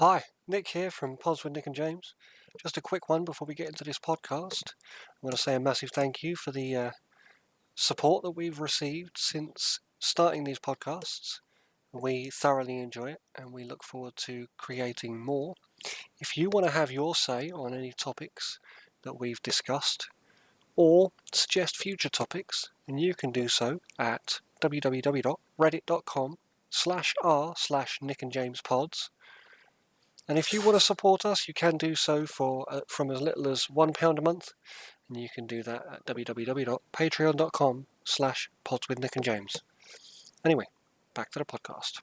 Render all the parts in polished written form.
Hi, Nick here from Pods with Nick and James. Just a quick one before we get into this podcast. I want to say a massive thank you for the support that we've received since starting these podcasts. We thoroughly enjoy it and we look forward to creating more. If you want to have your say on any topics that we've discussed or suggest future topics, then you can do so at www.reddit.com/r/Nick and James Pods. And if you want to support us, you can do so for from as little as £1 a month, and you can do that at www.patreon.com/pods with Nick and James. Anyway, back to the podcast.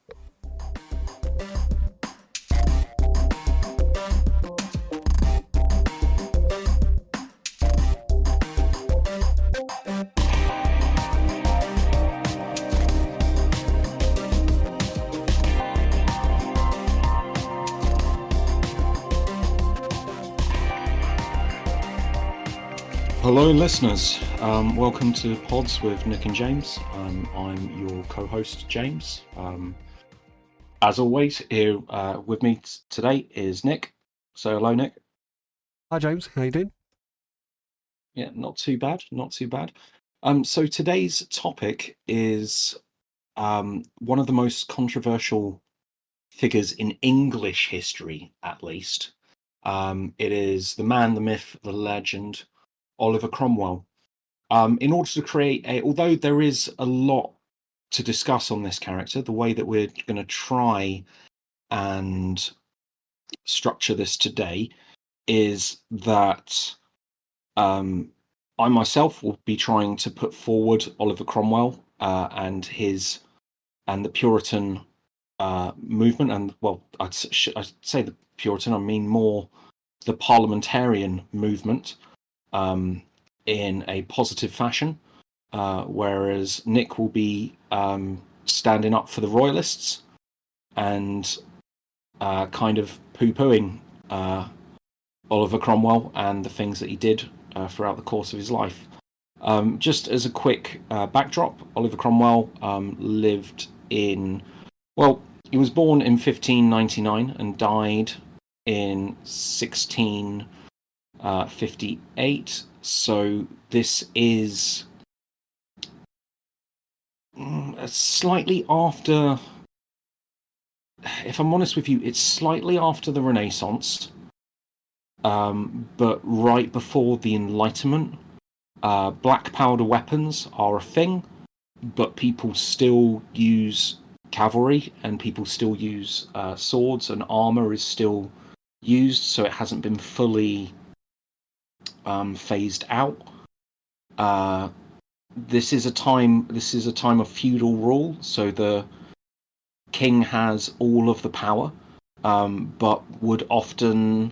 Hello, listeners. Welcome to Pods with Nick and James. I'm your co-host, James. As always, here with me today is Nick. So, hello, Nick. Hi, James. How you doing? Yeah, not too bad. So today's topic is one of the most controversial figures in English history, at least. It is the man, the myth, the legend, Oliver Cromwell. In order to create although there is a lot to discuss on this character, the way that we're going to try and structure this today is that I myself will be trying to put forward Oliver Cromwell and the Puritan movement, and well, I'd say the Puritan. I mean more the Parliamentarian movement. In a positive fashion, whereas Nick will be standing up for the Royalists and kind of poo-pooing Oliver Cromwell and the things that he did throughout the course of his life. Just as a quick backdrop, Oliver Cromwell lived in, well, he was born in 1599 and died in 1658. So this is slightly after, if I'm honest with you, it's slightly after the Renaissance, but right before the Enlightenment. Black powder weapons are a thing, but people still use cavalry and people still use swords, and armor is still used, so it hasn't been fully phased out. This is a time of feudal rule, so the king has all of the power, but would often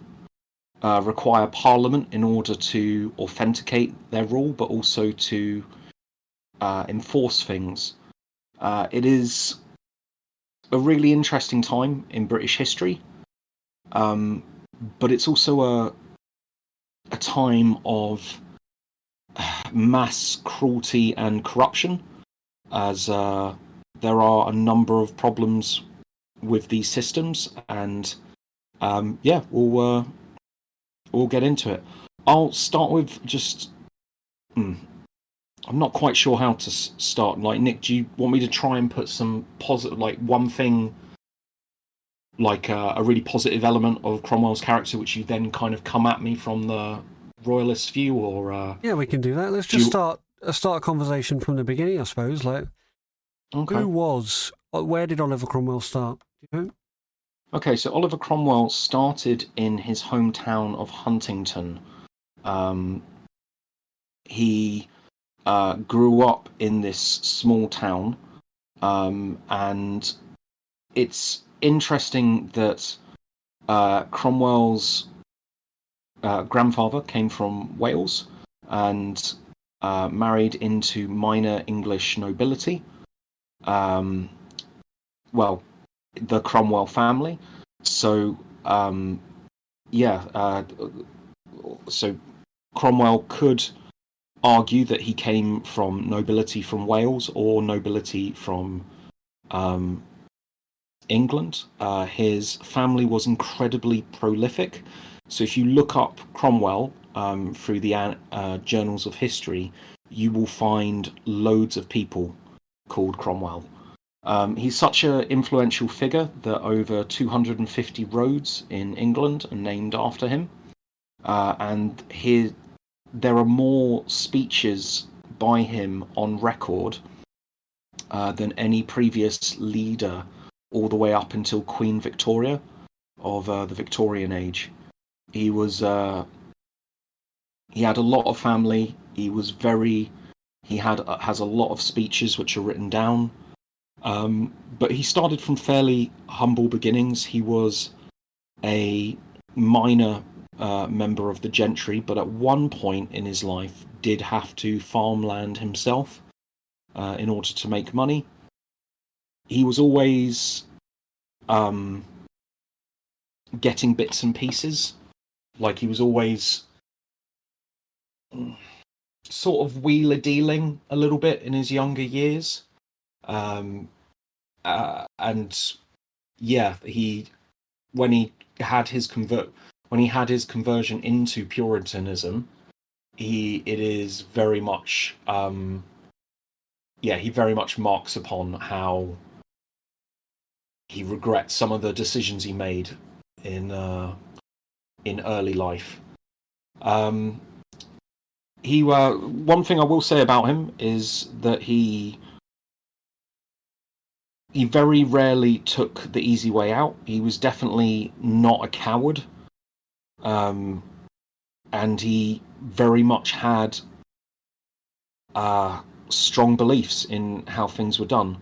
require Parliament in order to authenticate their rule, but also to enforce things. It is a really interesting time in British history, but it's also a time of mass cruelty and corruption, as there are a number of problems with these systems, and we'll get into it. I'll start with just I'm not quite sure how to start. Like, Nick, do you want me to try and put some positive, like one thing, like a really positive element of Cromwell's character, which you then kind of come at me from the Royalist view, or Yeah, we can do that. Let's just start a conversation from the beginning, I suppose. Like, okay. Where did Oliver Cromwell start? Do you know? Okay, so Oliver Cromwell started in his hometown of Huntington. He grew up in this small town, and it's interesting that Cromwell's grandfather came from Wales and married into minor English nobility. Well, the Cromwell family. So, so Cromwell could argue that he came from nobility from Wales or nobility from England. His family was incredibly prolific. So if you look up Cromwell through the journals of history, you will find loads of people called Cromwell. He's such an influential figure that over 250 roads in England are named after him. And there are more speeches by him on record than any previous leader, all the way up until Queen Victoria of the Victorian age. He was he had a lot of family. He has a lot of speeches which are written down. But he started from fairly humble beginnings. He was a minor member of the gentry, but at one point in his life did have to farmland himself in order to make money. He was always getting bits and pieces. Like, he was always sort of wheeler dealing a little bit in his younger years. And yeah, when he had his conversion into Puritanism, it is very much he very much marks upon how he regrets some of the decisions he made in early life. One thing I will say about him is that he very rarely took the easy way out. He was definitely not a coward. And he very much had strong beliefs in how things were done.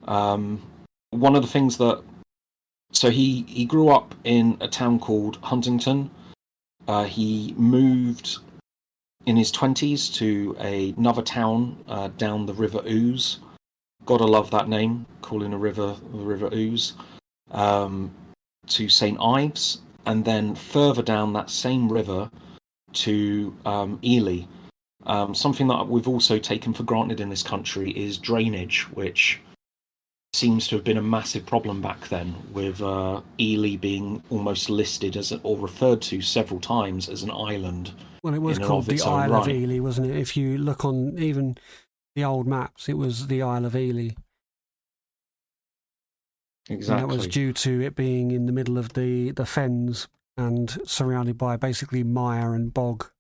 One of the things so he grew up in a town called Huntington. He moved in his 20s to another town down the River Ouse. Gotta love that name, calling a river the River Ouse. To St. Ives, and then further down that same river to Ely. Something that we've also taken for granted in this country is drainage, which seems to have been a massive problem back then, with Ely being almost listed as or referred to several times as an island. Well, it was called the Isle of Ely, wasn't it? If you look on even the old maps, it was the Isle of Ely. Exactly. And that was due to it being in the middle of the fens and surrounded by basically mire and bog.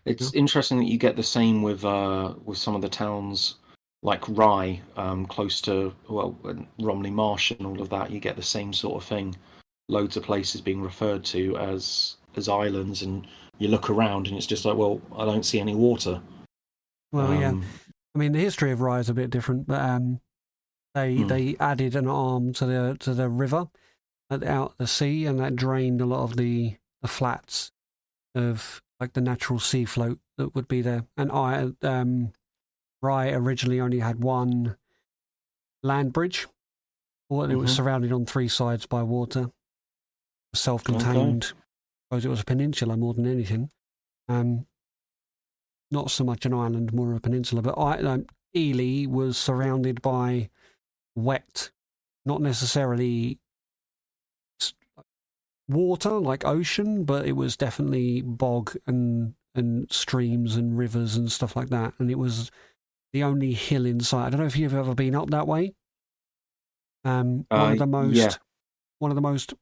It's interesting that you get the same with some of the towns like Rye, close to Romney Marsh and all of that. You get the same sort of thing. Loads of places being referred to as islands, and you look around and it's just like, well, I don't see any water. Well, yeah. I mean, the history of Rye is a bit different, but they added an arm to the river out the sea, and that drained a lot of the flats of like the natural sea float that would be there. And Rye originally only had one land bridge, or it was surrounded on three sides by water, self-contained. Okay. I suppose it was a peninsula more than anything. Not so much an island, more of a peninsula. But Ely was surrounded by wet, not necessarily water like ocean, but it was definitely bog and streams and rivers and stuff like that. And it was the only hill in sight. I don't know if you've ever been up that way. One of the most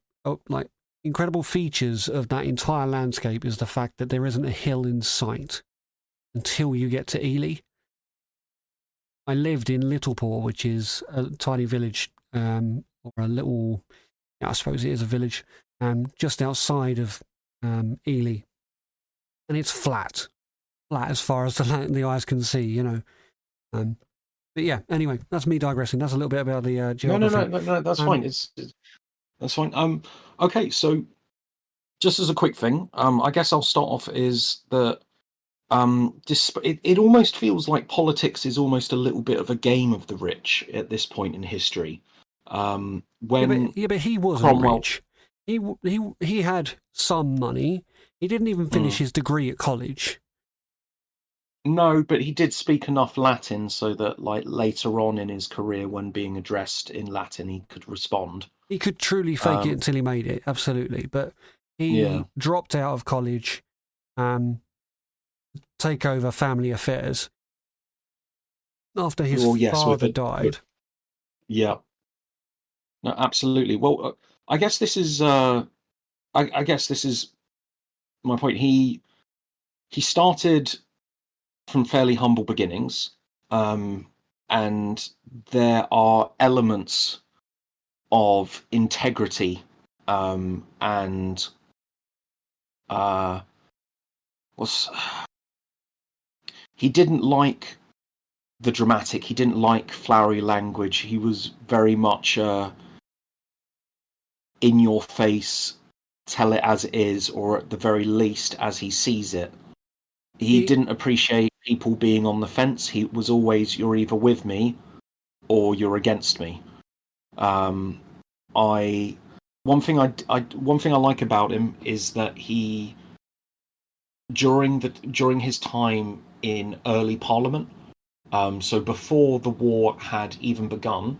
like incredible features of that entire landscape is the fact that there isn't a hill in sight until you get to Ely. I lived in Littlepore, which is a tiny village, or a little, I suppose it is a village, just outside of Ely. And it's flat as far as the eyes can see, you know. But yeah, anyway, that's me digressing. That's a little bit about the geography. No, that's fine. That's fine. Okay, so just as a quick thing, I guess I'll start off is that it almost feels like politics is almost a little bit of a game of the rich at this point in history. But he wasn't rich. He had some money. He didn't even finish his degree at college. No, but he did speak enough Latin so that, like, later on in his career, when being addressed in Latin, he could respond. He could truly fake it until he made it, absolutely. But Yeah. he dropped out of college, um, take over family affairs after his Well, yes, father died. yeah. No, absolutely. Well, I guess this is I guess this is my point. He started from fairly humble beginnings, and there are elements of integrity, and uh, was he didn't like the dramatic. He didn't like flowery language. He was very much in your face, tell it as it is, or at the very least as he sees it. He didn't appreciate people being on the fence. He was always, you're either with me or you're against me. I one thing I like about him is that he during his time in early Parliament, so before the war had even begun,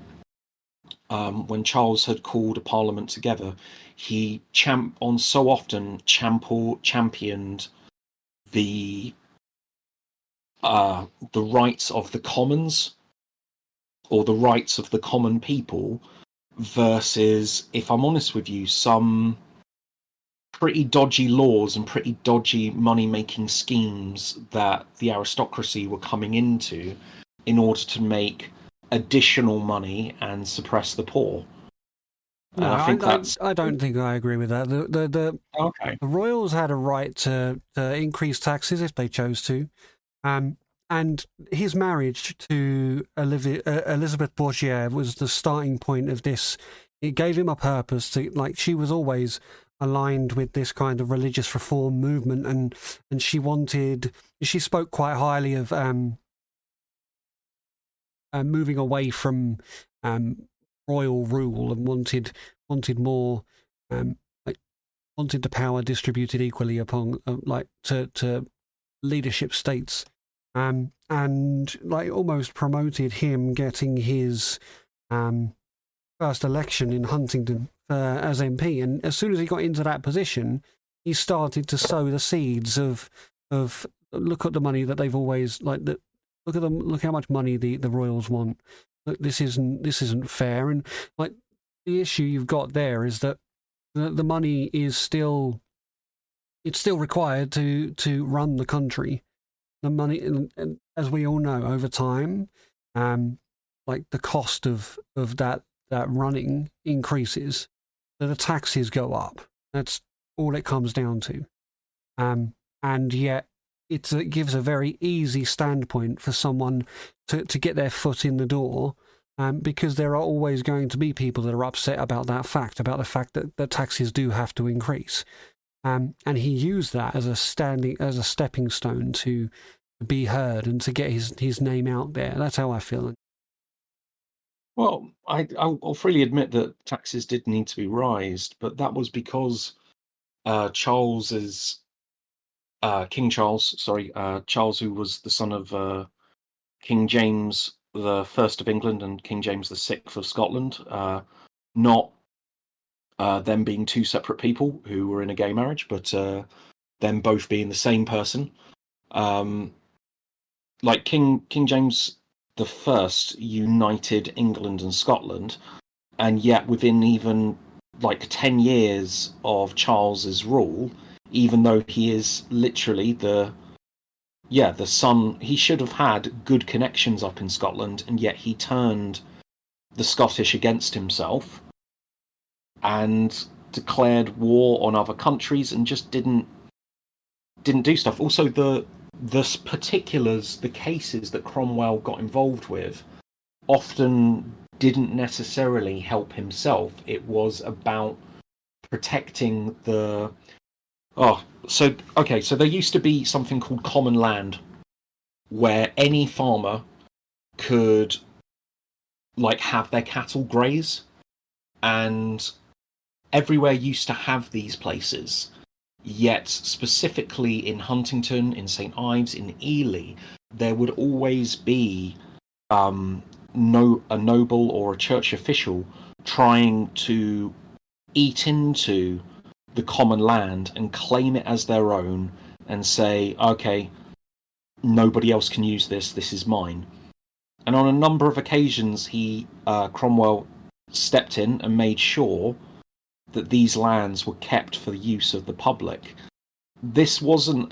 when Charles had called a Parliament together, he championed the the rights of the Commons, or the rights of the common people, versus, if I'm honest with you, some pretty dodgy laws and pretty dodgy money-making schemes that the aristocracy were coming into in order to make additional money and suppress the poor. No, And I think that's I don't think I agree with that. okay. The royals had a right to increase taxes if they chose to. And his marriage to Elizabeth Bourchier was the starting point of this. It gave him a purpose to, like, she was always aligned with this kind of religious reform movement, and she spoke quite highly of moving away from royal rule, and wanted more, like, wanted the power distributed equally upon like to leadership states, and like almost promoted him getting his first election in Huntingdon as MP. And as soon as he got into that position, he started to sow the seeds of look at the money that they've always look at them, look how much money the royals want. Look, this isn't fair. And like the issue you've got there is that the money is still, it's still required to run the country. The money, and as we all know, over time, like the cost of that running increases, so the taxes go up. That's all it comes down to. And yet it gives a very easy standpoint for someone to get their foot in the door, because there are always going to be people that are upset about the fact that taxes do have to increase. And he used that as a stepping stone to be heard and to get his name out there. That's how I feel. Well, I'll freely admit that taxes did need to be raised, but that was because Charles's King Charles, sorry, Charles, who was the son of King James the First of England and King James the Sixth of Scotland, not them being two separate people who were in a gay marriage, but them both being the same person. Like King James the First united England and Scotland, and yet within even like 10 years of Charles's rule, even though he is literally the son, he should have had good connections up in Scotland, and yet he turned the Scottish against himself and declared war on other countries and just didn't do stuff. Also, the particulars, the cases that Cromwell got involved with, often didn't necessarily help himself. It was about protecting the so there used to be something called common land, where any farmer could like have their cattle graze, and everywhere used to have these places. Yet specifically in Huntington, in St Ives, in Ely, there would always be a noble or a church official trying to eat into the common land and claim it as their own and say, okay, nobody else can use this, this is mine. And on a number of occasions, Cromwell stepped in and made sure that these lands were kept for the use of the public. This wasn't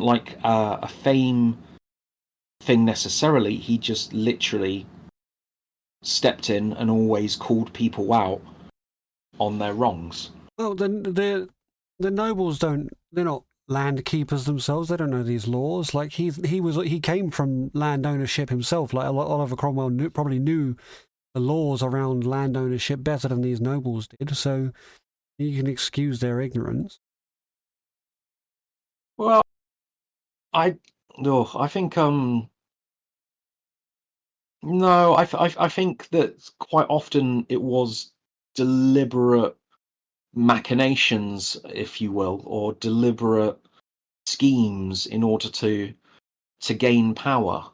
like a fame thing necessarily. He just literally stepped in and always called people out on their wrongs. Well, the nobles they're not land keepers themselves. They don't know these laws. Like he came from land ownership himself. Like Oliver Cromwell probably knew the laws around land ownership better than these nobles did. So you can excuse their ignorance. Well, I think no, I think that quite often it was deliberate machinations, if you will, or deliberate schemes in order to gain power.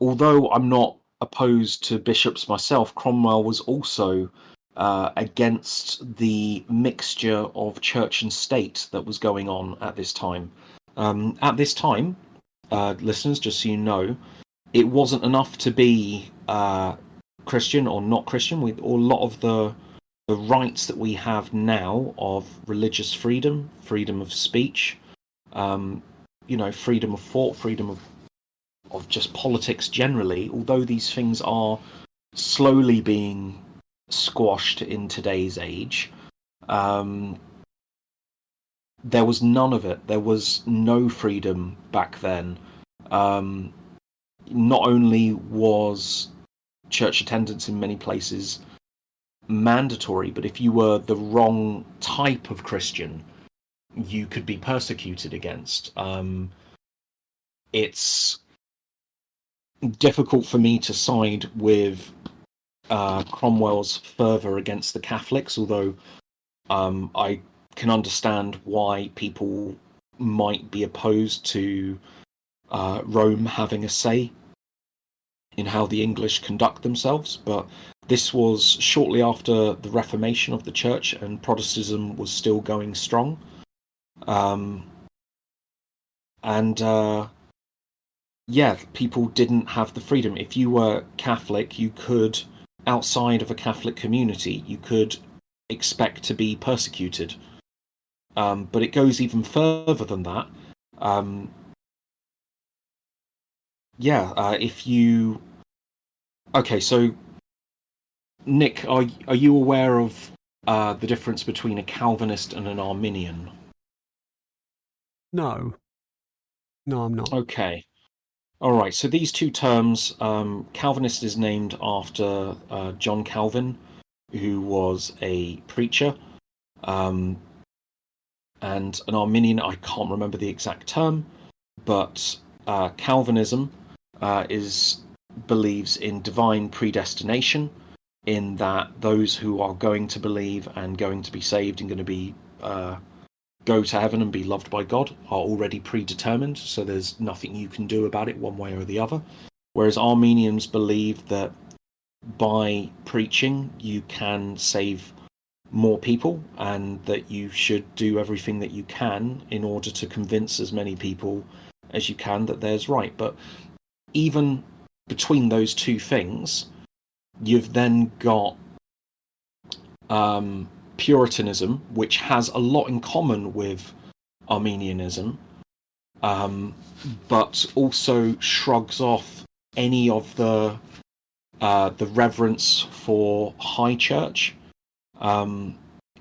Although I'm not opposed to bishops myself, Cromwell was also against the mixture of church and state that was going on at this time. At this time, listeners, just so you know, it wasn't enough to be Christian or not Christian. With a lot of the rights that we have now of religious freedom, freedom of speech, freedom of thought, freedom of just politics generally, although these things are slowly being squashed in today's age, there was none of it. There was no freedom back then. Not only was church attendance in many places mandatory, but if you were the wrong type of Christian, you could be persecuted against. It's difficult for me to side with Cromwell's fervour against the Catholics, although I can understand why people might be opposed to Rome having a say in how the English conduct themselves. But this was shortly after the Reformation of the Church, and Protestantism was still going strong. People didn't have the freedom. If you were Catholic, you could, outside of a Catholic community, you could expect to be persecuted. But it goes even further than that. If you... Okay, so Nick, are you aware of the difference between a Calvinist and an Arminian? No, I'm not. Okay. All right. So these two terms, Calvinist is named after John Calvin, who was a preacher, and an Arminian, I can't remember the exact term, but Calvinism believes in divine predestination, in that those who are going to believe and going to be saved and going to be go to heaven and be loved by God are already predetermined, so there's nothing you can do about it one way or the other. Whereas Armenians believe that by preaching you can save more people, and that you should do everything that you can in order to convince as many people as you can that there's right. But even between those two things, you've then got Puritanism, which has a lot in common with Arminianism, but also shrugs off any of the reverence for high church.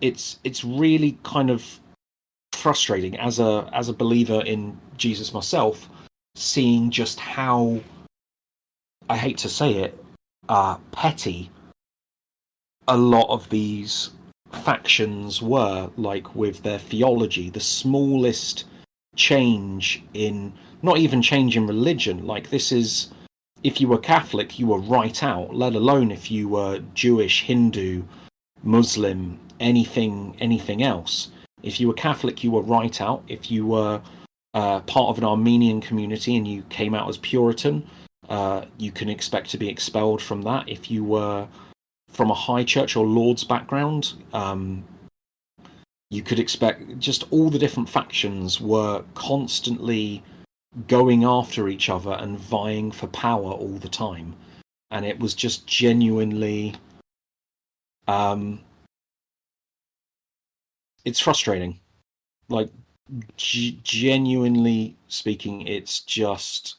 It's really kind of frustrating as a believer in Jesus myself, seeing just how, I hate to say it, petty a lot of these factions were, like with their theology. The smallest change in, not even change in religion, like this is, if you were Catholic you were right out, let alone if you were Jewish, Hindu, Muslim, anything else. If you were Catholic you were right out. If you were part of an Armenian community and you came out as Puritan, you can expect to be expelled from that. If you were from a high church or lord's background, you could expect just all the different factions were constantly going after each other and vying for power all the time. And it was just genuinely, it's frustrating. Like, genuinely speaking, it's just,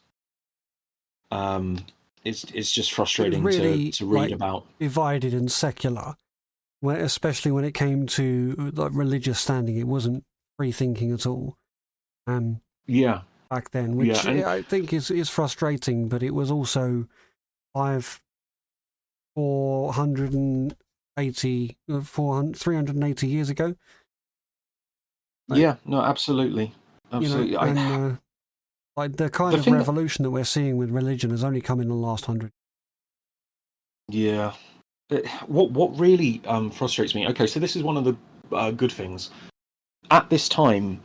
it's just It was frustrating really to read about. divided and secular, especially when it came to like religious standing. It wasn't free thinking at all. Yeah, Back then, yeah, which and I think is frustrating, but it was also 380 years ago. Like, yeah, no, absolutely, absolutely. and like the kind The of thing that, revolution that we're seeing with religion has only come in the last 100. yeah, what really frustrates me. Okay, so this is one of the good things. At this time,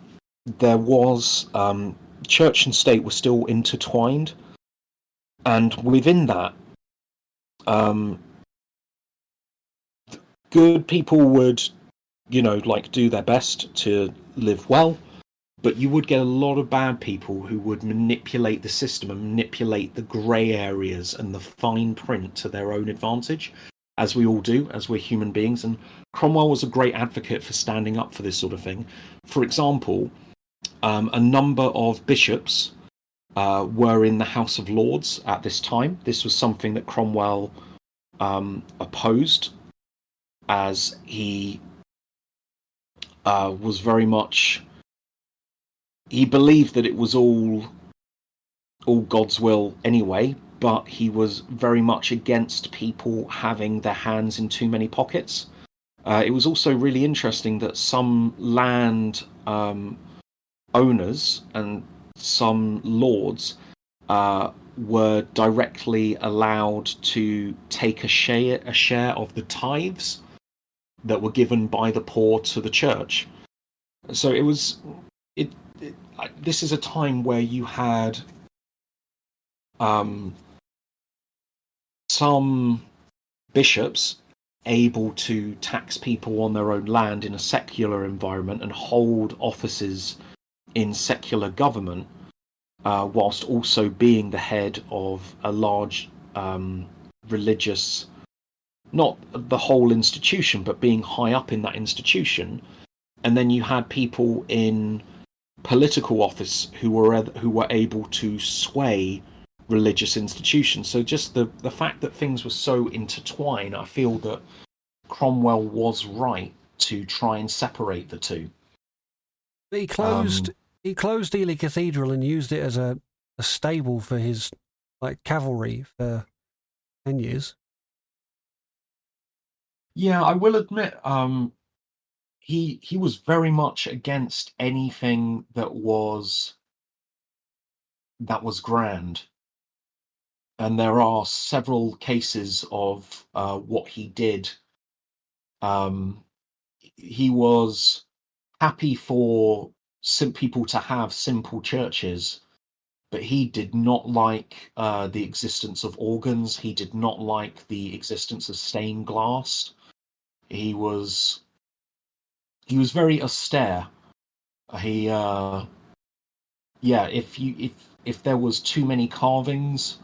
there was church and state were still intertwined, and within that, um, good people would, like do their best to live well, but you would get a lot of bad people who would manipulate the system and manipulate the grey areas and the fine print to their own advantage, as we all do, as we're human beings. And Cromwell was a great advocate for standing up for this sort of thing. For example, a number of bishops were in the House of Lords at this time. This was something that Cromwell opposed, as he was very much, he believed that it was all God's will anyway, but he was very much against people having their hands in too many pockets. It was also really interesting that some land owners and some lords were directly allowed to take a share of the tithes that were given by the poor to the church. So it, it this is a time where you had some bishops able to tax people on their own land in a secular environment and hold offices in secular government, whilst also being the head of a large religious, not the whole institution, but being high up in that institution. And then you had people in political office who were able to sway religious institutions. So just the fact that things were so intertwined, I feel that Cromwell was right to try and separate the two. But he closed Ely Cathedral and used it as a stable for his like cavalry for 10 years. Yeah, I will admit, he was very much against anything that was grand, and there are several cases of what he did. Um, he was happy for people to have simple churches, but he did not like the existence of organs. He did not like the existence of stained glass. He was very austere. He yeah, if there was too many carvings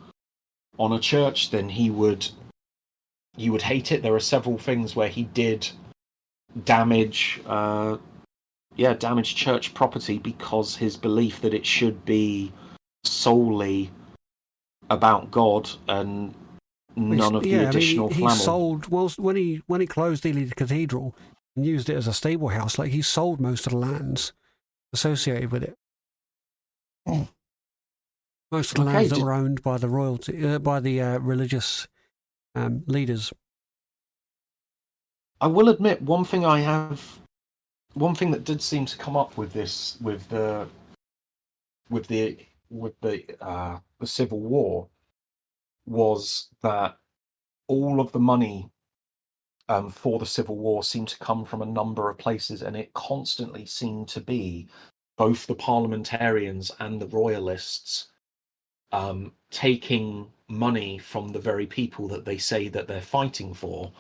on a church, then he would hate it. There are several things where he did damage damage church property because his belief that it should be solely about God and none of the Yeah, I mean, additional he flammel. sold when he closed Ely Cathedral and used it as a stable house. Like he sold most of the lands associated with it. Most of the Okay, lands that were owned by the royalty, by the religious leaders. I will admit one thing that did seem to come up with this with the Civil War was that all of the money for the Civil War seemed to come from a number of places, and it constantly seemed to be both the Parliamentarians and the Royalists taking money from the very people that they say that they're fighting for,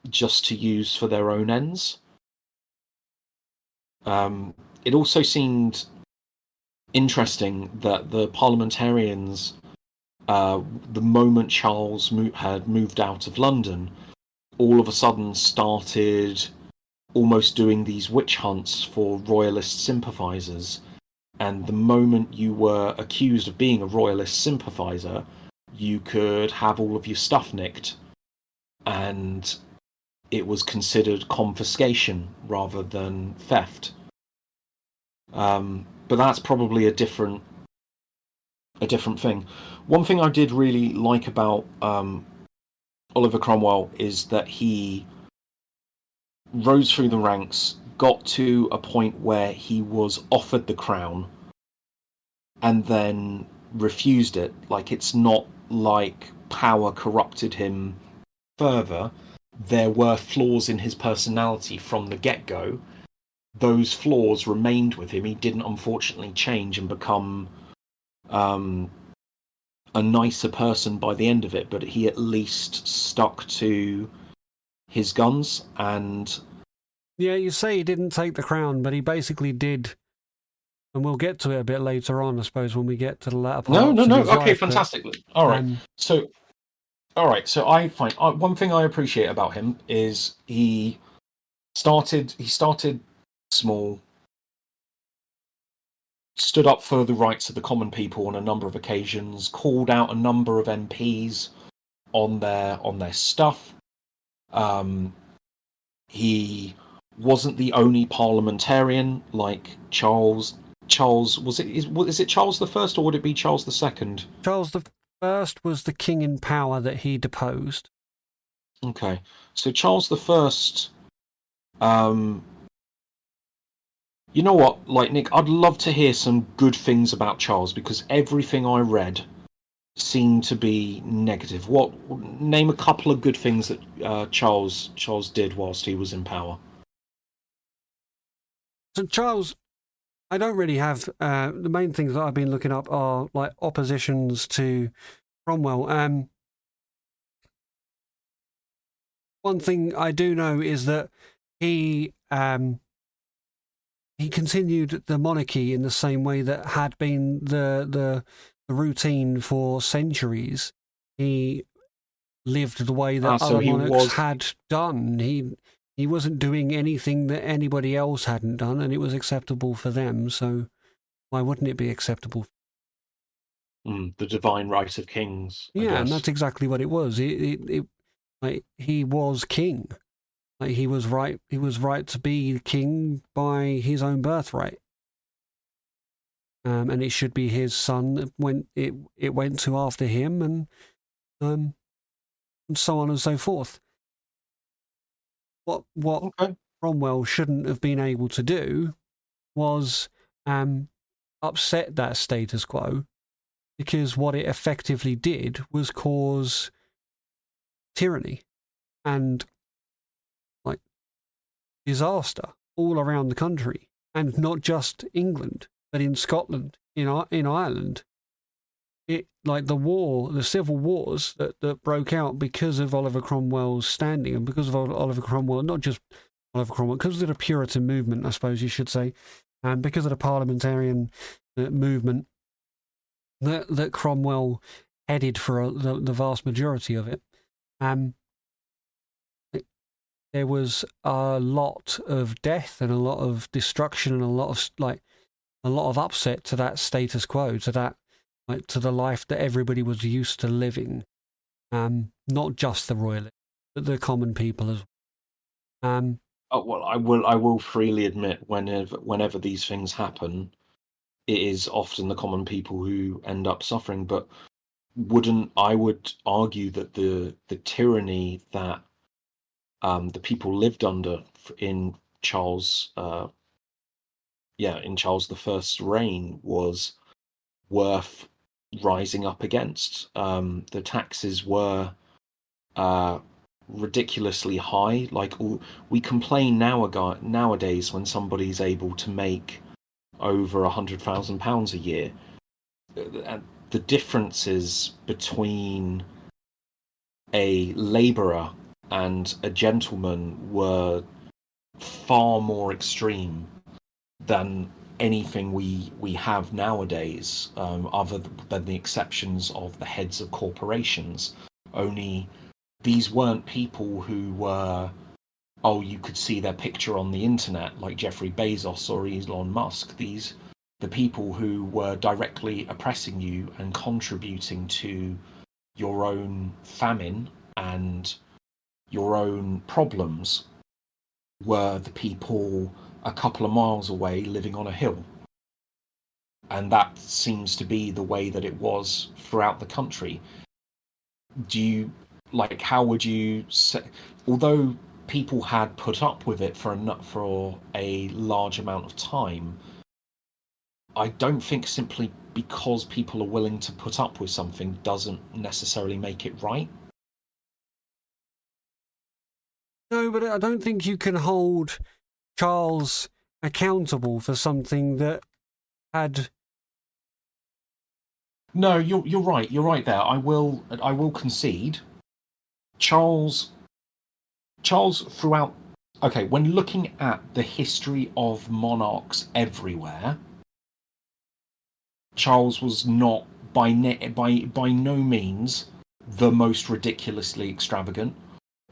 just to use for their own ends. It also seemed interesting that the Parliamentarians, the moment Charles had moved out of London, all of a sudden started almost doing these witch hunts for Royalist sympathisers. And the moment you were accused of being a Royalist sympathiser, you could have all of your stuff nicked, and it was considered confiscation rather than theft. But that's probably a different thing. One thing I did really like about Oliver Cromwell is that he rose through the ranks, got to a point where he was offered the crown, and then refused it. Like, it's not like power corrupted him further. There were flaws in his personality from the get-go. Those flaws remained with him. He didn't, unfortunately, change and become a nicer person by the end of it, but he at least stuck to his guns. And yeah, you say he didn't take the crown, but he basically did, and we'll get to it a bit later on, I suppose, when we get to the latter part. No. Okay, fantastically. All right. So I find one thing I appreciate about him is he started small, stood up for the rights of the common people on a number of occasions, called out a number of MPs on their stuff. He wasn't the only parliamentarian like Charles. Is it Charles the First, or would it be Charles the Second? Charles the First was the king in power that he deposed. Okay, so Charles the First. You know what, like, Nick, I'd love to hear some good things about Charles, because everything I read seemed to be negative. Name a couple of good things that Charles did whilst he was in power. So Charles, I don't really have the main things that I've been looking up are like oppositions to Cromwell. One thing I do know is that he continued the monarchy in the same way that had been the routine for centuries. He lived the way that other monarchs had done. He wasn't doing anything that anybody else hadn't done, and it was acceptable for them. So why wouldn't it be acceptable? The divine right of kings. Yeah, and that's exactly what it was. Like, he was king. Like, he was right. He was right to be king by his own birthright. And it should be his son when it went to after him, and so on and so forth. What Cromwell shouldn't have been able to do was upset that status quo, because what it effectively did was cause tyranny and like disaster all around the country, and not just England, but in Scotland, in Ireland. It, like the civil wars that broke out because of Oliver Cromwell's standing, and because of Oliver Cromwell, not just Oliver Cromwell, because of the Puritan movement, I suppose you should say, and because of the parliamentarian movement that Cromwell headed for the vast majority of it. There was a lot of death and a lot of destruction and a lot of upset to that status quo, to that, like, to the life that everybody was used to living. Not just the royalists, but the common people as well. Well, I will freely admit, whenever these things happen, it is often the common people who end up suffering. But I would argue that the tyranny that the people lived under in Charles the First's reign was worth rising up against. The taxes were ridiculously high. Like, we complain nowadays when somebody's able to make over £100,000 a year. The differences between a labourer and a gentleman were far more extreme than anything we have nowadays, other than the exceptions of the heads of corporations. Only these weren't people who were, you could see their picture on the internet, like Jeffrey Bezos or Elon Musk. The people who were directly oppressing you and contributing to your own famine and your own problems were the people a couple of miles away living on a hill. And that seems to be the way that it was throughout the country. How would you say, although people had put up with it for a large amount of time, I don't think simply because people are willing to put up with something doesn't necessarily make it right. No, but I don't think you can hold Charles accountable for something that had... No, you're right. You're right there. I will concede. Charles throughout. Okay, when looking at the history of monarchs everywhere, Charles was not by no means the most ridiculously extravagant,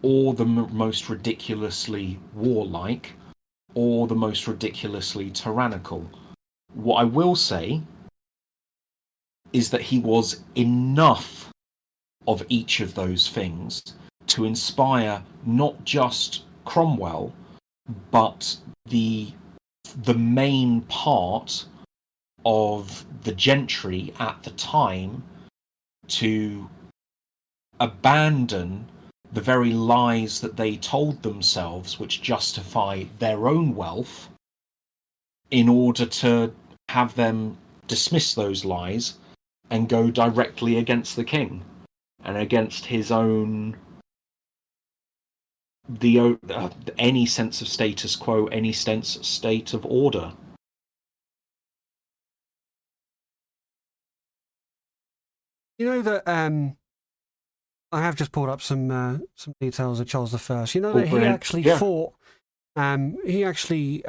or the most ridiculously warlike, or the most ridiculously tyrannical. What I will say is that he was enough of each of those things to inspire not just Cromwell, but the main part of the gentry at the time to abandon the very lies that they told themselves, which justify their own wealth, in order to have them dismiss those lies and go directly against the king and against his own any sense of status quo, any state of order. You know that I have just pulled up some details of Charles I. You know that he actually fought. He actually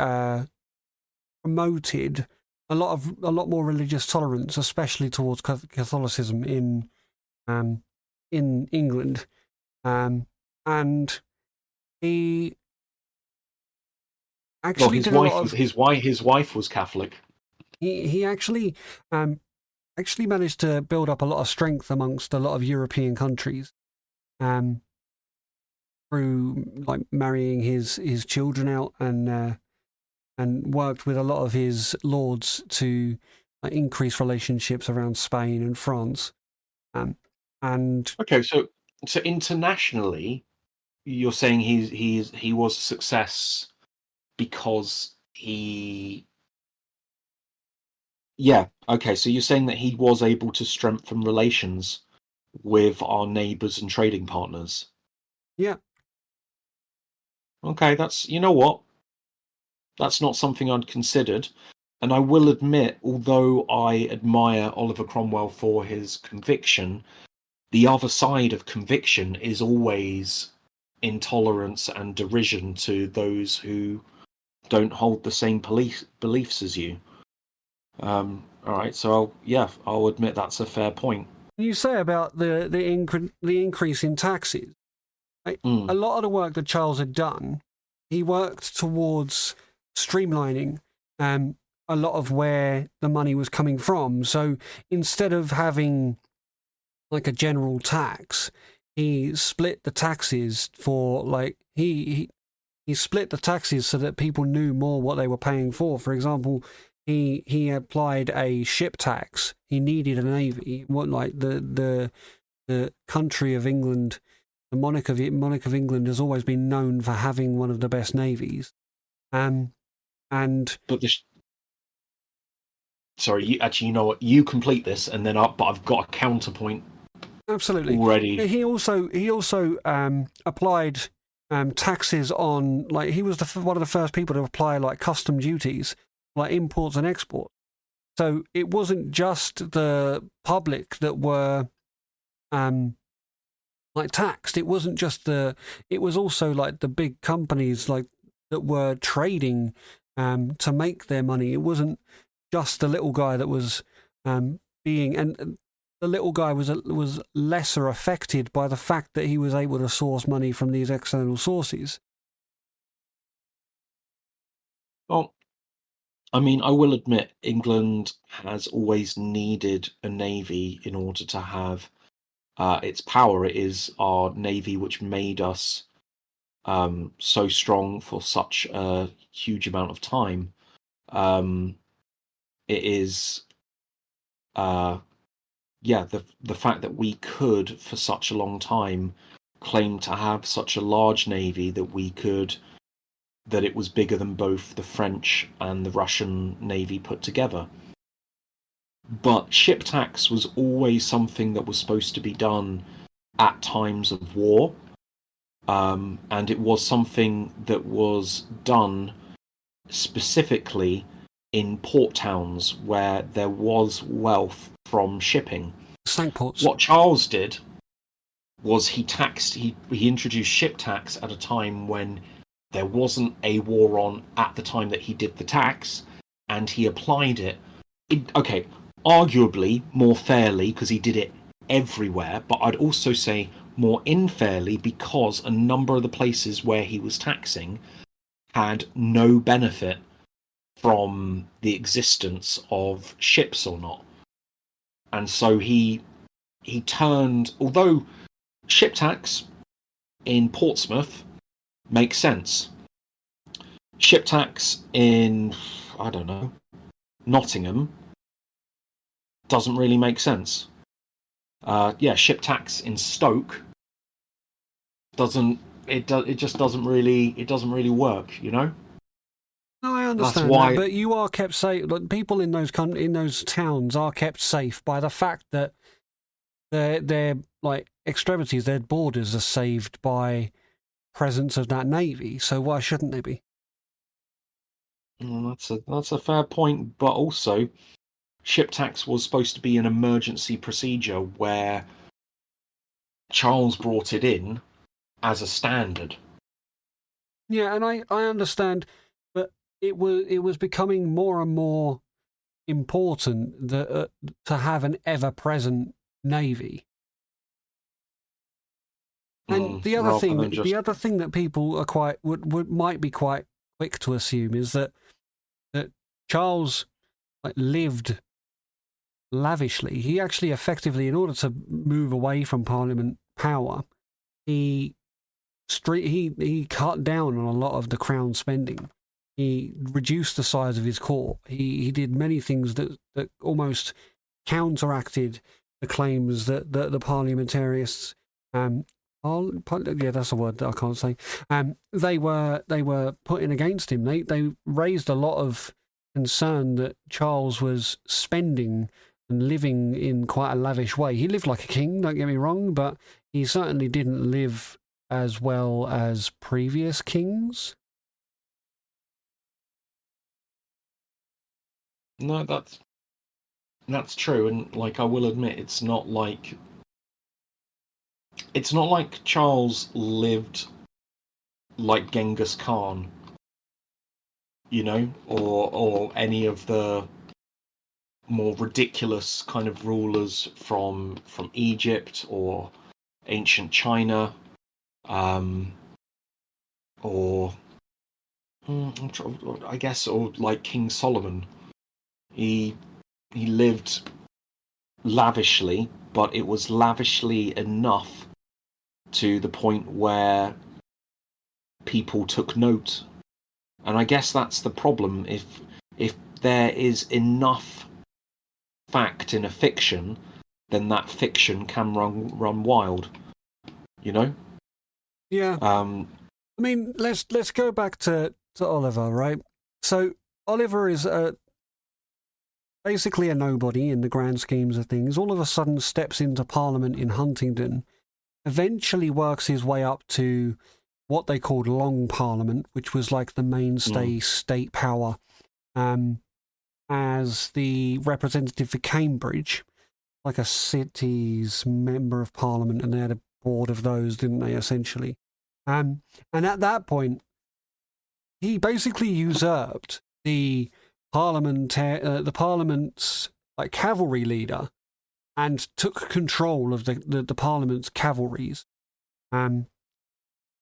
promoted a lot more religious tolerance, especially towards Catholicism in England, and he actually his wife was Catholic. He actually managed to build up a lot of strength amongst a lot of European countries, through like marrying his children out and worked with a lot of his lords to increase relationships around Spain and France. And okay, so internationally, you're saying he was a success because he... Yeah, okay, so you're saying that he was able to strengthen relations with our neighbours and trading partners. Yeah. Okay, you know what? That's not something I'd considered. And I will admit, although I admire Oliver Cromwell for his conviction, the other side of conviction is always intolerance and derision to those who don't hold the same beliefs as you. All right, so I'll admit that's a fair point. You say about the increase in taxes. A lot of the work that Charles had done, he worked towards streamlining a lot of where the money was coming from. So instead of having like a general tax, he split the taxes for he split the taxes so that people knew more what they were paying for. For example, he applied a ship tax. He needed a navy. The country of England, the monarch of England has always been known for having one of the best navies. Sorry, you know what? You complete this, and then I've got a counterpoint. Absolutely. already. He also applied taxes on, like, he was one of the first people to apply like custom duties, like imports and exports. So it wasn't just the public that were like taxed. It wasn't just it was also like the big companies like that were trading to make their money. It wasn't just the little guy that was being, and the little guy was lesser affected by the fact that he was able to source money from these external sources. Well, I mean, I will admit England has always needed a navy in order to have its power. It is our navy which made us so strong for such a huge amount of time. It is, the fact that we could, for such a long time, claim to have such a large navy that it was bigger than both the French and the Russian navy put together. But ship tax was always something that was supposed to be done at times of war. And it was something that was done specifically in port towns where there was wealth from shipping. Stank ports. What Charles did was he introduced ship tax at a time when there wasn't a war on at the time that he did the tax, and he applied it. Arguably more fairly because he did it everywhere, but I'd also say more unfairly because a number of the places where he was taxing had no benefit from the existence of ships or not. And so he turned, although ship tax in Portsmouth makes sense, ship tax in, I don't know, Nottingham doesn't really make sense. Ship tax in Stoke just doesn't really work, you know? No, I understand that, but you are kept safe. Like, people in those towns are kept safe by the fact that their like extremities, their borders are saved by presence of that navy. So why shouldn't they be? That's a fair point, but also ship tax was supposed to be an emergency procedure where Charles brought it in as a standard. Yeah, and I understand, but it was becoming more and more important that to have an ever-present navy. And the other thing that people are quite might be quite quick to assume is that Charles lived lavishly. He actually effectively, in order to move away from Parliament power, he cut down on a lot of the crown spending. He reduced the size of his court. He did many things that almost counteracted the claims that the parliamentarians, that's a word that I can't say. They were putting against him. They raised a lot of concern that Charles was spending and living in quite a lavish way. He lived like a king, don't get me wrong, but he certainly didn't live as well as previous kings. No, that's true, and like I will admit, it's not like Charles lived like Genghis Khan, you know, or any of the more ridiculous kind of rulers from Egypt or ancient China, or I guess, or like King Solomon. He lived lavishly, but it was lavishly enough to the point where people took note. And I guess that's the problem. If there is enough fact in a fiction, then that fiction can run wild. You know? Yeah. I mean, let's go back to Oliver, right? So Oliver is basically a nobody in the grand schemes of things, all of a sudden steps into Parliament in Huntingdon, eventually works his way up to what they called Long Parliament, which was like the mainstay state power, as the representative for Cambridge, like a city's member of Parliament, and they had a board of those, didn't they, essentially? And at that point, he basically usurped the Parliament's like cavalry leader, and took control of the Parliament's cavalries.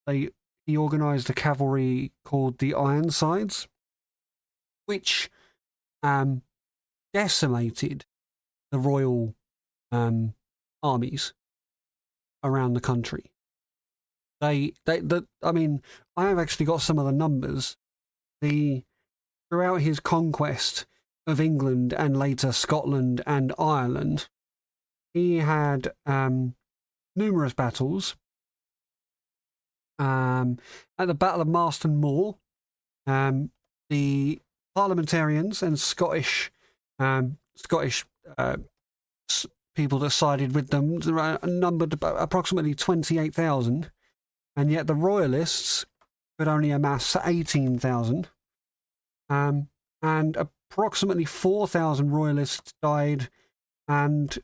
He organised a cavalry called the Ironsides, which decimated the royal armies around the country. I mean, I have actually got some of the numbers. Throughout his conquest of England and later Scotland and Ireland, he had numerous battles. At the Battle of Marston Moor, the Parliamentarians and Scottish people that sided with them numbered approximately 28,000, and yet the Royalists could only amass 18,000. And approximately 4,000 Royalists died, and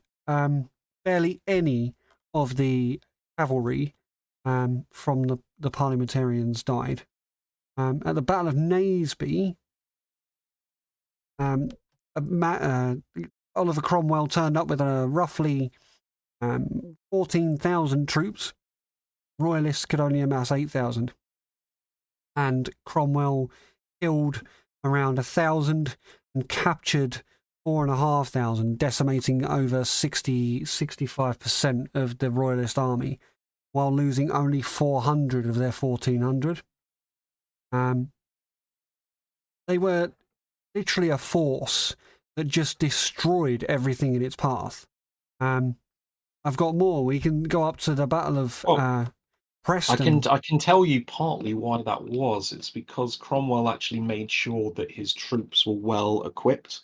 barely any of the cavalry from the Parliamentarians died. At the Battle of Naseby, Oliver Cromwell turned up with roughly 14,000 troops. Royalists could only amass 8,000. And Cromwell killed around 1,000 and captured 4,500, decimating over 65% of the Royalist army, while losing only 400 of their 1,400. They were literally a force that just destroyed everything in its path. I've got more. We can go up to the Battle of Preston. I can tell you partly why that was. It's because Cromwell actually made sure that his troops were well equipped.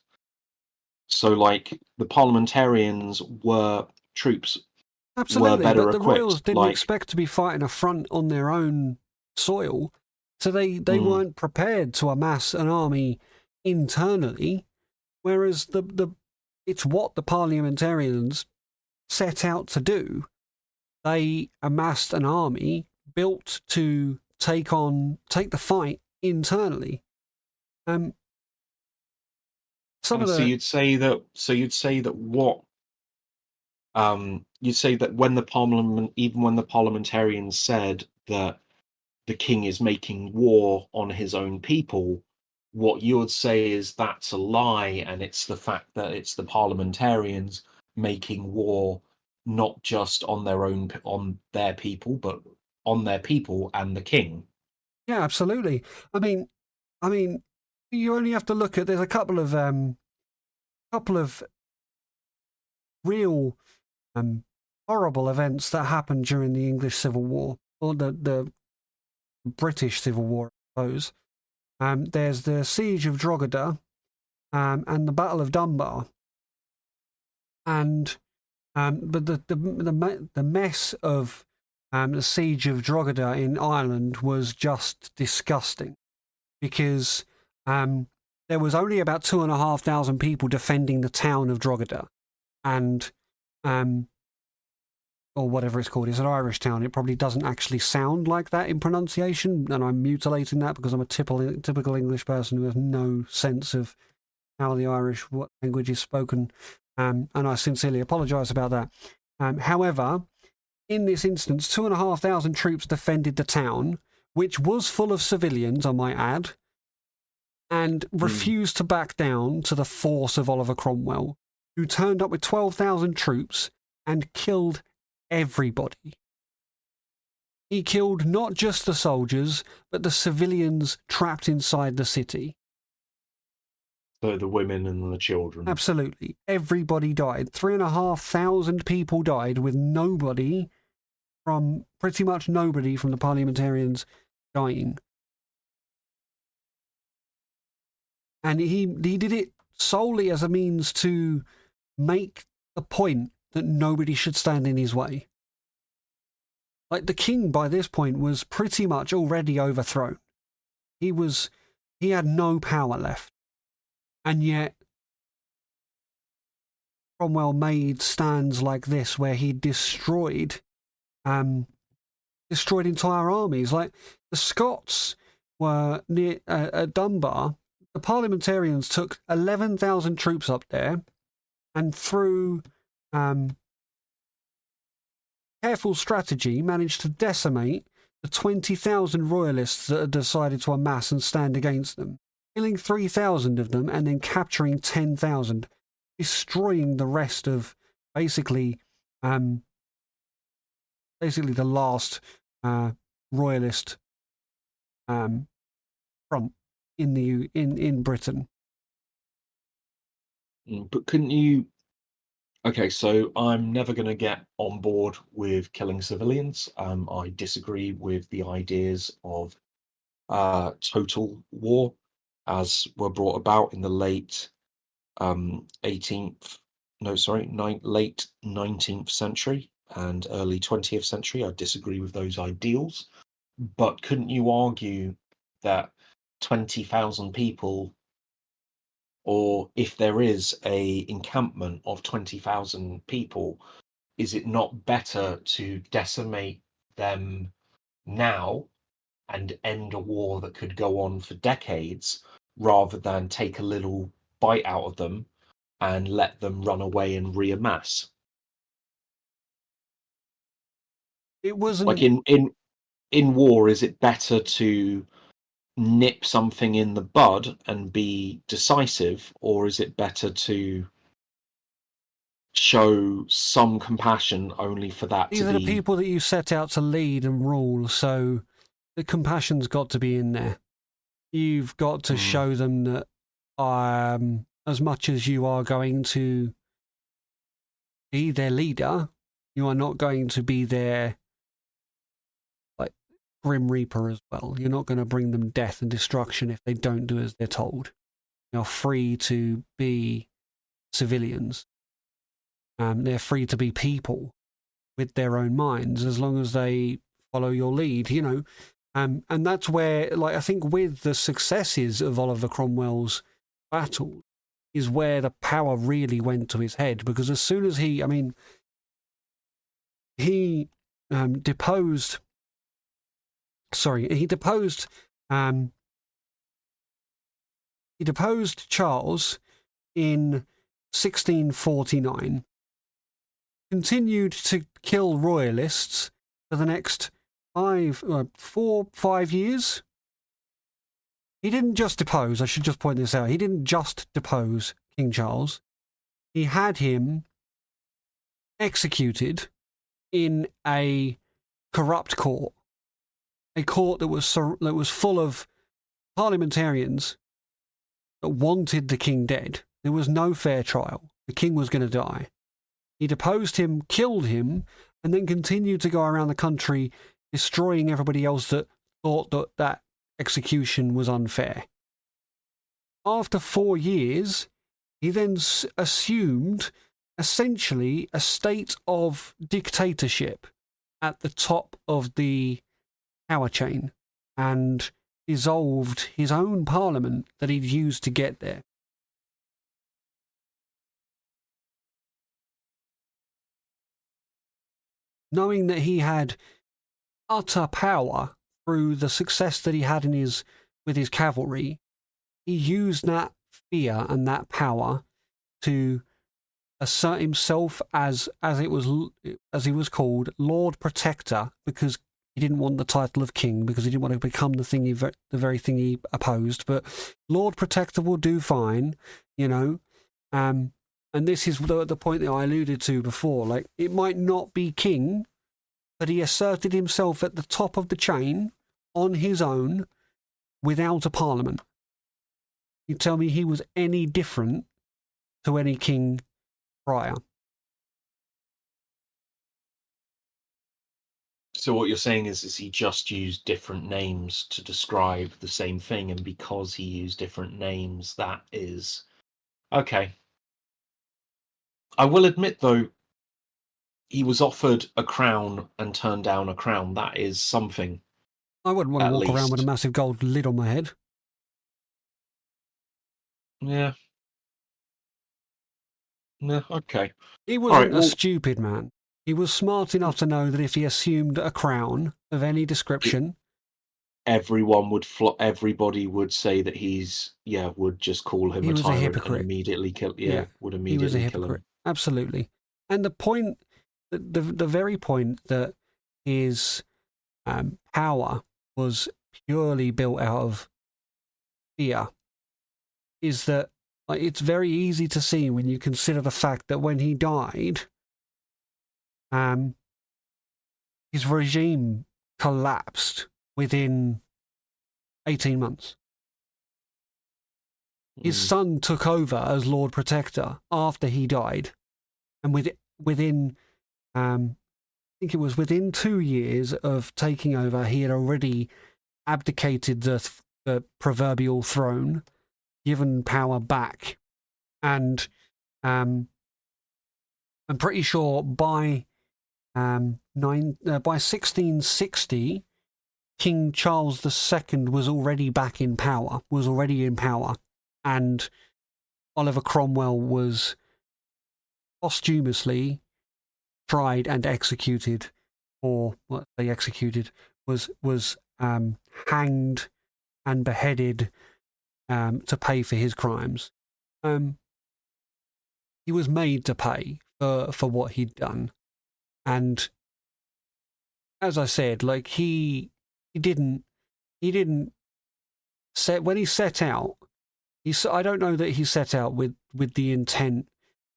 So, like, the Parliamentarians were troops. Absolutely, were better but the equipped. Royals didn't expect to be fighting a front on their own soil, so they weren't prepared to amass an army internally. Whereas it's what the Parliamentarians set out to do. They amassed an army built to take the fight internally. You'd say that when the Parliamentarians said that the king is making war on his own people, what you would say is that's a lie, and it's the fact that it's the Parliamentarians making war not just on their people, but on their people and the king. Yeah, absolutely. I mean, you only have to look at, there's a couple of real horrible events that happened during the English Civil War, or the British Civil War, I suppose. There's the Siege of Drogheda, and the Battle of Dunbar, and but the mess of the Siege of Drogheda in Ireland was just disgusting, because there was only about 2,500 people defending the town of Drogheda, and or whatever it's called. It's an Irish town. It probably doesn't actually sound like that in pronunciation, and I'm mutilating that because I'm a typical English person who has no sense of how the Irish language is spoken, and I sincerely apologise about that. However, in this instance, 2,500 troops defended the town, which was full of civilians, I might add, and refused to back down to the force of Oliver Cromwell, who turned up with 12,000 troops and killed everybody. He killed not just the soldiers, but the civilians trapped inside the city. So the women and the children. Absolutely. Everybody died. 3,500 people died, with pretty much nobody from the Parliamentarians dying. And he did it solely as a means to make the point that nobody should stand in his way. Like, the king by this point was pretty much already overthrown. He had no power left. And yet Cromwell made stands like this where he destroyed entire armies. Like, the Scots were near Dunbar. The Parliamentarians took 11,000 troops up there, and through careful strategy managed to decimate the 20,000 Royalists that had decided to amass and stand against them, killing 3,000 of them and then capturing 10,000, destroying the rest of basically the last Royalist front in Britain. But couldn't you? Okay, so I'm never going to get on board with killing civilians. I disagree with the ideas of total war as were brought about in the late 19th century and early 20th century. I disagree with those ideals. But couldn't you argue that 20,000 people, or if there is a encampment of 20,000 people, is it not better to decimate them now and end a war that could go on for decades, rather than take a little bite out of them and let them run away and reamass? It wasn't like in war, is it better to nip something in the bud and be decisive, or is it better to show some compassion only for that These are the people that you set out to lead and rule, so the compassion's got to be in there. You've got to show them that as much as you are going to be their leader, you are not going to be their Grim Reaper as well. You're not going to bring them death and destruction if they don't do as they're told. You're free to be civilians. They're free to be people with their own minds as long as they follow your lead, And that's where, I think with the successes of Oliver Cromwell's battle is where the power really went to his head, because as soon as he deposed Charles in 1649, continued to kill Royalists for the next 5 years. He didn't just depose, I should just point this out, he didn't just depose King Charles. He had him executed in a corrupt court. A court that was full of parliamentarians that wanted the king dead. There was no fair trial. The king was going to die. He deposed him, killed him, and then continued to go around the country destroying everybody else that thought that execution was unfair. After 4 years, he then assumed essentially a state of dictatorship at the top of the power chain and dissolved his own parliament that he'd used to get there. Knowing that he had utter power through the success that he had with his cavalry, he used that fear and that power to assert himself as he was called, Lord Protector, because he didn't want the title of king, because he didn't want to become the very thing he opposed. But Lord Protector will do fine, And this is the point that I alluded to before. It might not be king, but he asserted himself at the top of the chain on his own without a parliament. You tell me he was any different to any king prior? So what you're saying is he just used different names to describe the same thing, and because he used different names, that is Okay. I will admit, though, he was offered a crown and turned down a crown. That is something. I wouldn't want to At walk around with a least. massive gold lid on my head. Yeah. Yeah, okay. He All right, wasn't a well, stupid man. He was smart enough to know that if he assumed a crown of any description, everybody would say that would just call him he a was a tyrant and hypocrite. immediately Yeah, would he was a immediately kill hypocrite. him. Absolutely. And the point, the very point that his power was purely built out of fear is that it's very easy to see when you consider the fact that when he died, his regime collapsed within 18 months. His son took over as Lord Protector after he died, and within I think it was within 2 years of taking over, he had already abdicated the proverbial throne, given power back, and I'm pretty sure by 1660, King Charles II was already in power, and Oliver Cromwell was posthumously tried and executed, or what they executed was hanged and beheaded to pay for his crimes. He was made to pay for what he'd done, and as I said, like he didn't set when he set out. I don't know that he set out with the intent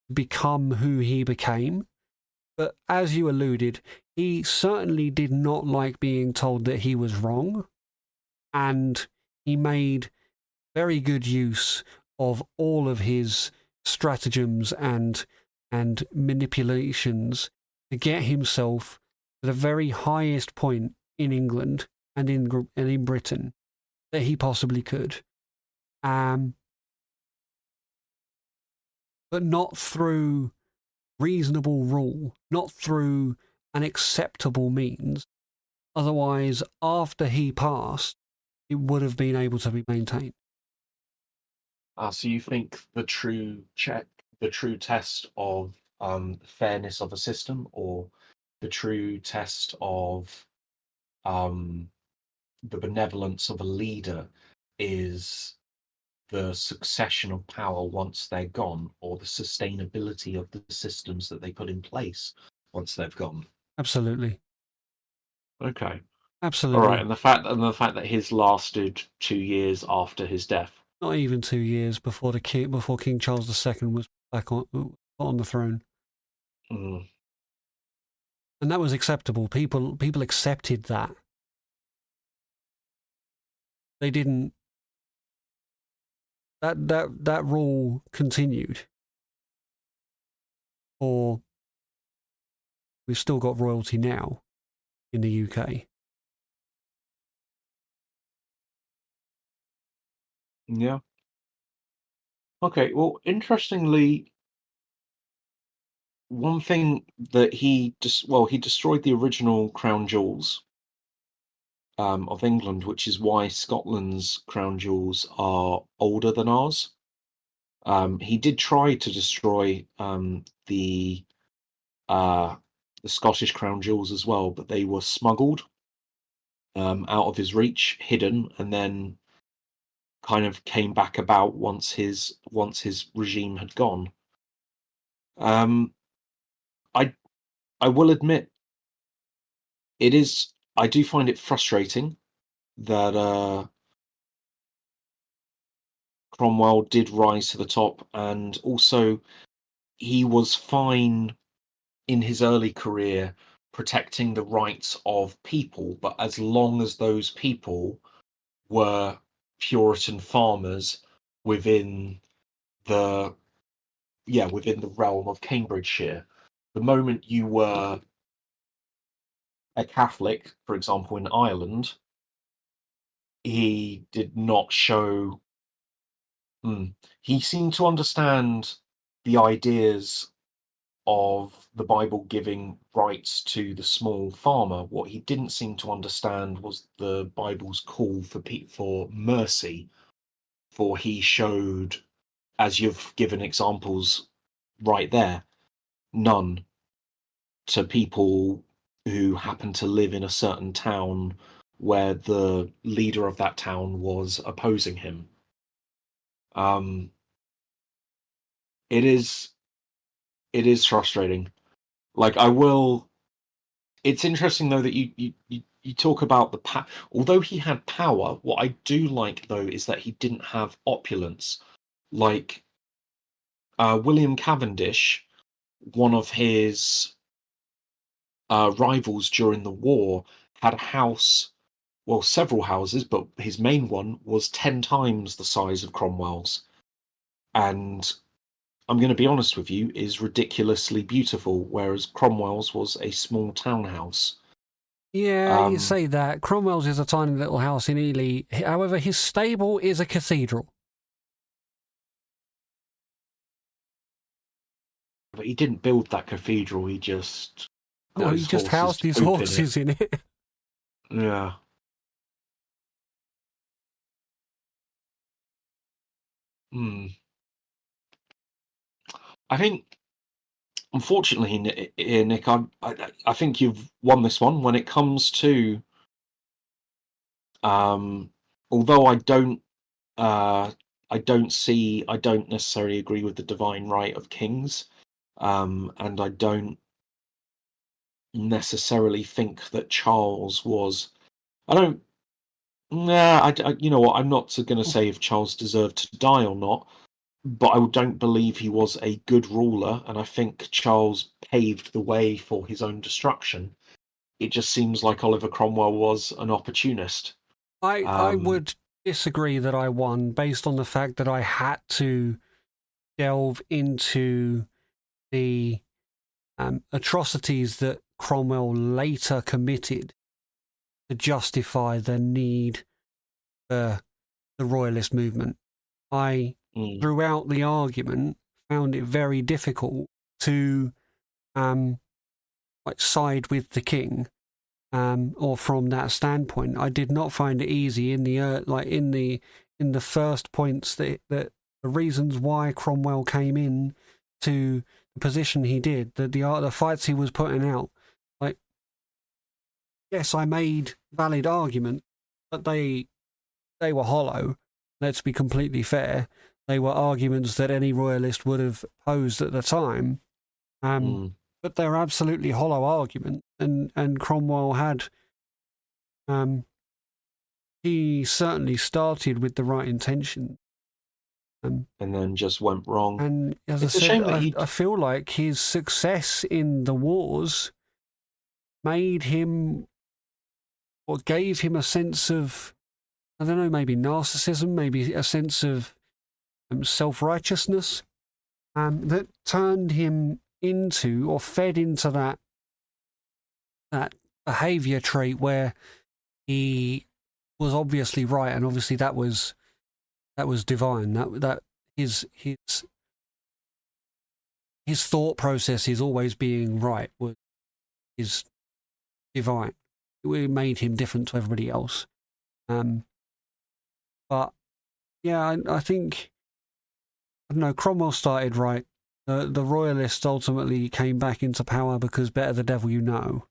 to become who he became. But as you alluded, he certainly did not like being told that he was wrong. And he made very good use of all of his stratagems and manipulations to get himself to the very highest point in England and in Britain that he possibly could. But not through reasonable rule, not through an acceptable means. Otherwise, after he passed, it would have been able to be maintained. So you think the true test of fairness of a system, or the true test of the benevolence of a leader, is the succession of power once they're gone, or the sustainability of the systems that they put in place once they've gone? Absolutely. Okay. Absolutely. All right, and the fact that his lasted 2 years after his death. Not even 2 years before King Charles II was back on the throne. Mm. And that was acceptable. People accepted that. They didn't. That rule continued. Or we've still got royalty now in the UK. Yeah. Okay, well, interestingly, one thing that he destroyed the original crown jewels of England, which is why Scotland's crown jewels are older than ours. He did try to destroy the Scottish crown jewels as well, but they were smuggled out of his reach, hidden, and then kind of came back about once his regime had gone. I will admit, I do find it frustrating that Cromwell did rise to the top, and also he was fine in his early career protecting the rights of people, but as long as those people were Puritan farmers within the realm of Cambridgeshire. The moment you were a Catholic, for example, in Ireland, he did not show He seemed to understand the ideas of the Bible giving rights to the small farmer. What he didn't seem to understand was the Bible's call for mercy, for he showed, as you've given examples right there, none to people who happen to live in a certain town where the leader of that town was opposing him. It is frustrating. Like, it's interesting though that you talk about although he had power, what I do like though is that he didn't have opulence. Like, William Cavendish, one of his rivals during the war, had a house, well, several houses, but his main one was 10 times the size of Cromwell's. And I'm going to be honest with you, is ridiculously beautiful, whereas Cromwell's was a small townhouse. Yeah, you say that. Cromwell's is a tiny little house in Ely. However, his stable is a cathedral. But he didn't build that cathedral, he just housed his horses in it. Yeah. I think, unfortunately, Nick, I think you've won this one when it comes to, although I don't necessarily agree with the divine right of kings, and I don't necessarily think that Charles was. I don't. Nah, you know what? I'm not going to say if Charles deserved to die or not, but I don't believe he was a good ruler, and I think Charles paved the way for his own destruction. It just seems like Oliver Cromwell was an opportunist. I would disagree that I won based on the fact that I had to delve into the atrocities that Cromwell later committed to justify the need for the Royalist movement. Throughout the argument, found it very difficult to side with the king, or from that standpoint. I did not find it easy in the first points that the reasons why Cromwell came in to the position he did, the fights he was putting out. Like, yes, I made valid arguments, but they were hollow. Let's be completely fair. They were arguments that any royalist would have posed at the time, but they're absolutely hollow arguments. And Cromwell had, he certainly started with the right intention, and then just went wrong. And as I said, I feel like his success in the wars made him, or gave him, a sense of, I don't know, maybe narcissism, maybe a sense of self-righteousness, that turned him into, or fed into that behavior trait where he was obviously right, and obviously that was divine. That his thought process is always being right is divine. It made him different to everybody else. But yeah, I think, I don't know, Cromwell started right. The Royalists ultimately came back into power because better the devil you know.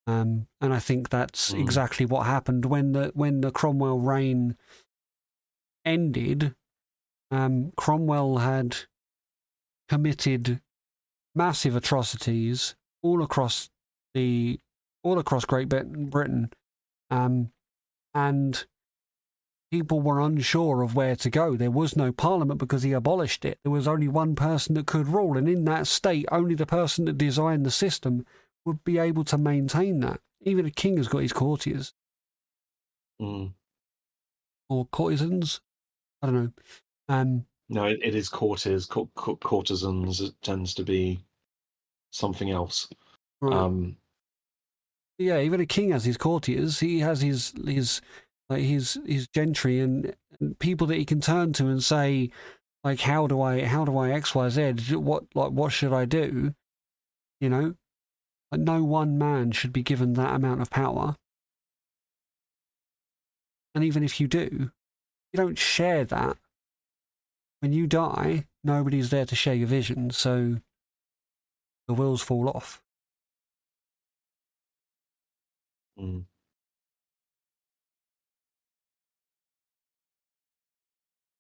And I think that's exactly what happened when the Cromwell reign ended. Cromwell had committed massive atrocities all across Great Britain, and people were unsure of where to go. There was no parliament because he abolished it. There was only one person that could rule, and in that state, only the person that designed the system would be able to maintain that. Even a king has got his courtiers. Or courtesans. I don't know. No, it is courtiers. Courtesans, it tends to be something else. Right. Yeah, even a king has his courtiers. He has his like his gentry and people that he can turn to and say, like, how do I X, Y, Z? What should I do? You know, like, no one man should be given that amount of power. And even if you do, you don't share that. When you die, nobody's there to share your vision, so the wheels fall off. Mm.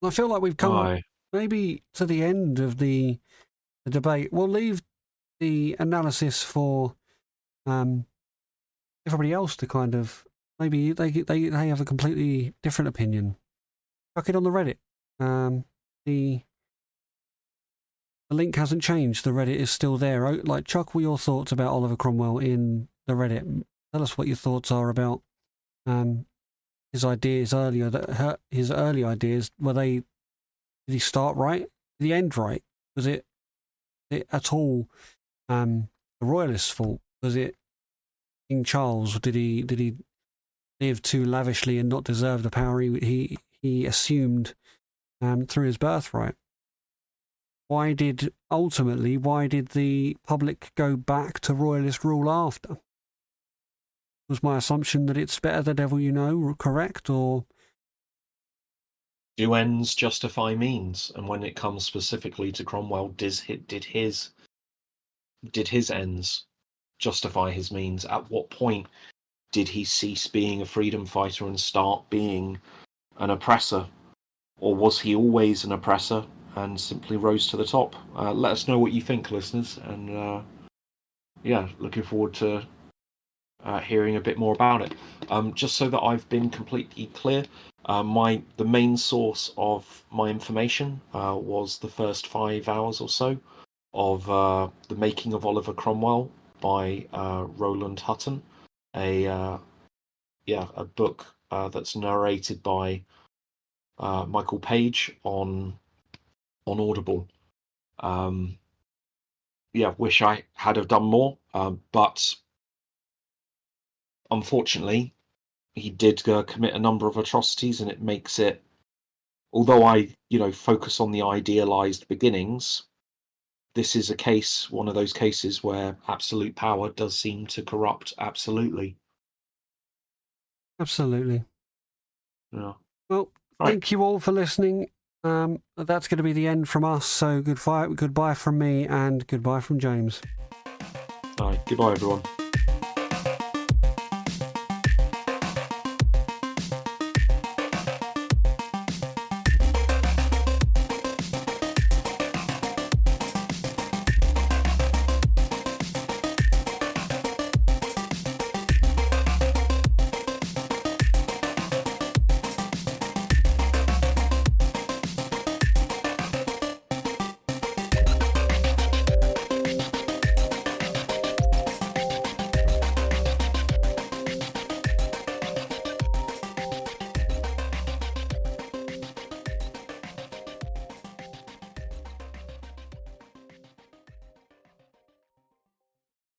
I feel like we've come maybe to the end of the debate. We'll leave the analysis for everybody else to kind of, maybe they have a completely different opinion. Chuck it on the Reddit. The link hasn't changed. The Reddit is still there. Like, chuck all your thoughts about Oliver Cromwell in the Reddit. Tell us what your thoughts are about his ideas earlier. His early ideas, did he start right? Did he end right? Was it at all the Royalists' fault? Was it King Charles? Did he live too lavishly and not deserve the power he assumed through his birthright? Why did the public go back to Royalist rule after? Was my assumption that it's better the devil you know correct, or do ends justify means? And when it comes specifically to Cromwell, did his ends justify his means? At what point did he cease being a freedom fighter and start being an oppressor? Or was he always an oppressor and simply rose to the top? Let us know what you think, listeners. And looking forward to hearing a bit more about it. Just so that I've been completely clear, the main source of my information was the first 5 hours or so of The Making of Oliver Cromwell by Roland Hutton, a book that's narrated by Michael Page on Audible. Wish I had have done more, but unfortunately, he did commit a number of atrocities, and it makes it. Although I, focus on the idealized beginnings, this is one of those cases where absolute power does seem to corrupt absolutely. Absolutely. Yeah. Well, thank you all for listening. That's going to be the end from us. So goodbye from me, and goodbye from James. All right. Goodbye, everyone.